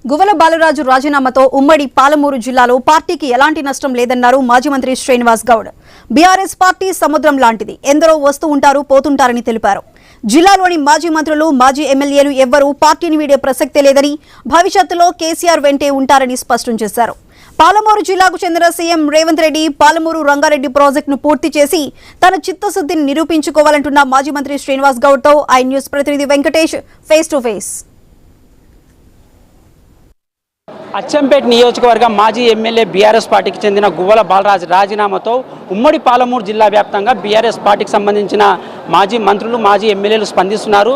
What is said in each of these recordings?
గువ్వల బాలరాజు రాజీనామాతో ఉమ్మడి పాలమూరు జిల్లాలో పార్టీకి ఎలాంటి నష్టం లేదన్నారు మాజీ మంత్రి శ్రీనివాస్ గౌడ్. బీఆర్ఎస్ పార్టీ సముద్రం లాంటిది, ఎందరో వస్తూ ఉంటారు పోతుంటారని తెలిపారు. జిల్లాలోని మాజీ మంత్రులు, మాజీ ఎమ్మెల్యేలు ఎవ్వరూ పార్టీని వీడే ప్రసక్తే లేదని, భవిష్యత్తులో కేసీఆర్ వెంటే ఉంటారని స్పష్టం చేశారు. పాలమూరు జిల్లాకు చెందిన సీఎం రేవంత్ రెడ్డి పాలమూరు రంగారెడ్డి ప్రాజెక్టును పూర్తి చేసి తన చిత్తశుద్ధిని నిరూపించుకోవాలంటున్న మాజీ మంత్రి శ్రీనివాస్ గౌడ్తో ఐ న్యూస్ ప్రతినిధి Venkatesh face to face. Achampet నియోజకవర్గ మాజీ ఎమ్మెల్యే బీఆర్ఎస్ పార్టీకి చెందిన గువ్వల బాలరాజు రాజీనామాతో ఉమ్మడి పాలమూరు జిల్లా వ్యాప్తంగా బీఆర్ఎస్ పార్టీకి సంబంధించిన మాజీ మంత్రులు, మాజీ ఎమ్మెల్యేలు స్పందిస్తున్నారు.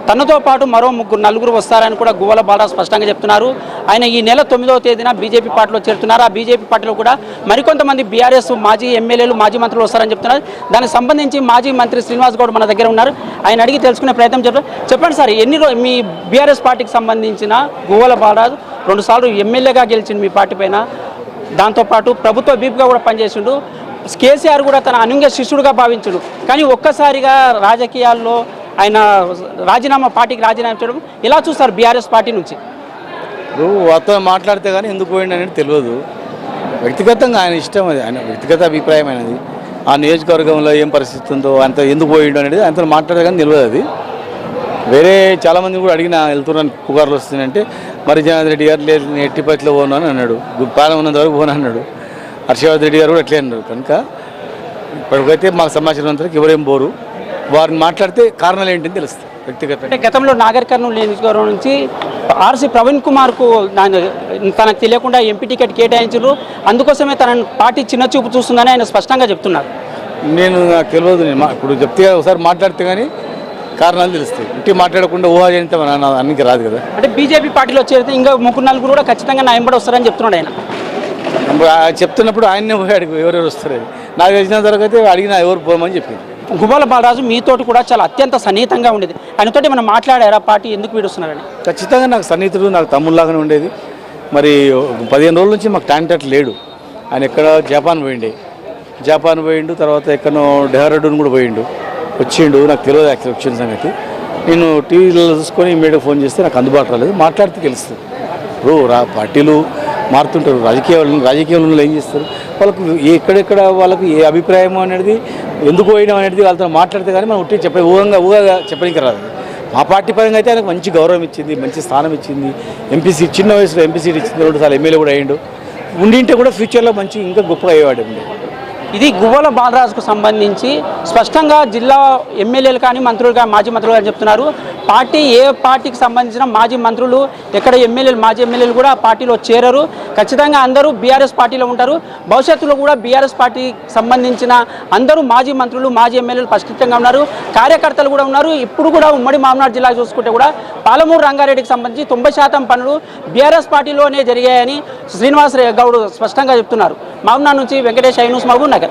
తనతో పాటు మరో నలుగురు వస్తారని కూడా గువ్వల బాలరాజు స్పష్టంగా చెప్తున్నారు. ఆయన ఈ నెల 9వ తేదీన బీజేపీ పార్టీలో చేరుతున్నారు. ఆ బీజేపీ పార్టీలో కూడా మరికొంతమంది బీఆర్ఎస్ మాజీ ఎమ్మెల్యేలు, మాజీ మంత్రులు వస్తారని చెప్తున్నారు. దానికి సంబంధించి మాజీ మంత్రి శ్రీనివాస్ గౌడ్ మన దగ్గర ఉన్నారు. ఆయన అడిగి తెలుసుకునే ప్రయత్నం చేస్తారు. చెప్పండి సార్, మీ బీఆర్ఎస్ పార్టీకి సంబంధించిన గువ్వల బాలరాజు 2 సార్లు ఎమ్మెల్యేగా గెలిచిండు మీ పార్టీ పైన. దాంతోపాటు ప్రభుత్వ వీపుగా కూడా పనిచేసిండు. కేసీఆర్ కూడా తన అనుంగ శిష్యుడుగా భావించుడు. కానీ ఒక్కసారిగా రాజకీయాల్లో ఆయన పార్టీకి రాజీనామా చేయడం ఎలా చూస్తారు బీఆర్ఎస్ పార్టీ నుంచి? అతను మాట్లాడితే కానీ ఎందుకు పోయింది అనేది తెలియదు. వ్యక్తిగతంగా ఆయన ఇష్టం, అది ఆయన వ్యక్తిగత అభిప్రాయం అనేది. ఆ నియోజకవర్గంలో ఏం పరిస్థితి ఉందో, అంత ఎందుకు పోయిండు అనేది ఆయనతో మాట్లాడితే కానీ తెలియదు. అది వేరే చాలామంది కూడా అడిగిన వెళ్తున్నాను పుకార్లు వస్తున్నాయంటే, మరి జనార్దన్ రెడ్డి గారు లేదు నేను ఎట్టి పరిస్థితిలో పోను అని అన్నాడు. పాలన ఉన్నంత వరకు పోను అన్నాడు. హర్షవర్ధన్ రెడ్డి గారు కూడా అట్లే అన్నారు. కనుక ఇప్పటికైతే మాకు సమాచారం అంతా ఎవరేం పోరు. వారిని మాట్లాడితే కారణాలు ఏంటని తెలుస్తుంది. వ్యక్తిగత అంటే గతంలో నాగర్ కర్నూలు నియోజకవర్గం నుంచి ఆర్సీ ప్రవీణ్ కుమార్కు తనకు తెలియకుండా ఎంపీ టికెట్ కేటాయించారు. అందుకోసమే తన పార్టీ చిన్న చూపు చూస్తుందని ఆయన స్పష్టంగా చెప్తున్నారు. నాకు తెలియదు. ఇప్పుడు చెప్తే ఒకసారి మాట్లాడితే కానీ కారణాలు తెలుస్తాయి. ఇంటి మాట్లాడకుండా ఊహాజనితం అన్నికి రాదు కదా. అంటే బీజేపీ పార్టీలో చేరితే ఇంకా 3-4 కూడా ఖచ్చితంగా నా ఎంబడి వస్తారని చెప్తున్నాడు ఆయన. చెప్తున్నప్పుడు ఆయన్నే అడిగి ఎవరెవరు వస్తారు. నాకు తెలిసిన తరగతి అడిగినా ఎవరు పోమని చెప్పింది. గువ్వల బాలరాజు మీతోటి కూడా చాలా అత్యంత సన్నిహితంగా ఉండేది. ఆయనతోటి మనం మాట్లాడారా పార్టీ ఎందుకు వీడుస్తున్నారని? ఖచ్చితంగా నాకు సన్నిహితుడు, నాకు తమ్ముళ్ళలాగానే ఉండేది. మరి 15 రోజుల నుంచి మాకు కాంటాక్ట్ లేడు. ఆయన ఎక్కడ జపాన్ పోయిండు, తర్వాత ఎక్కడో డెహ్రాడూన్ కూడా పోయిండు. వచ్చిండు, నాకు తెలియదు యాక్చువల్ వచ్చిన సంగతి. నేను టీవీలో చూసుకొని ఇమ్మీడియట్గా ఫోన్ చేస్తే నాకు అందుబాటు రాలేదు. మాట్లాడితే తెలుస్తుంది. ఇప్పుడు పార్టీలు మారుతుంటారు. రాజకీయంలో ఏం చేస్తారు, వాళ్ళకు ఎక్కడెక్కడ వాళ్ళకు ఏ అభిప్రాయం అనేది, ఎందుకు పోయినాం అనేది వాళ్ళతో మాట్లాడితే కానీ మనం ఉట్టి ఊహగా చెప్పడానికి రాదు. మా పార్టీ పరంగా అయితే ఆయనకు మంచి గౌరవం ఇచ్చింది, మంచి స్థానం ఇచ్చింది. ఎంపీ చిన్న వయసులో ఎంపీ సీట్ ఇచ్చింది. 2 సార్లు ఎమ్మెల్యే కూడా అయ్యిండు. ఉండింటే కూడా ఫ్యూచర్లో మంచి ఇంకా గొప్పగా అయ్యేవాడు. ఇది గువ్వల బాలరాజుకు సంబంధించి స్పష్టంగా జిల్లా ఎమ్మెల్యేలు కానీ మంత్రులు కానీ మాజీ మంత్రులు కానీ చెప్తున్నారు. ఏ పార్టీకి సంబంధించిన మాజీ మంత్రులు, ఎక్కడ మాజీ ఎమ్మెల్యేలు కూడా పార్టీలో చేరరు. ఖచ్చితంగా అందరూ బీఆర్ఎస్ పార్టీలో ఉంటారు. భవిష్యత్తులో కూడా బీఆర్ఎస్ పార్టీకి సంబంధించిన అందరూ మాజీ మంత్రులు, మాజీ ఎమ్మెల్యేలు స్పష్టంగా ఉన్నారు. కార్యకర్తలు కూడా ఉన్నారు. ఇప్పుడు కూడా ఉమ్మడి మామనాడు జిల్లా చూసుకుంటే కూడా పాలమూరు రంగారెడ్డికి సంబంధించి 90% పనులు బీఆర్ఎస్ పార్టీలోనే జరిగాయని శ్రీనివాస్ గౌడ్ స్పష్టంగా చెప్తున్నారు. మామనాడు నుంచి వెంకటేష్, ఐ న్యూస్, మహబూబ్ నగర్.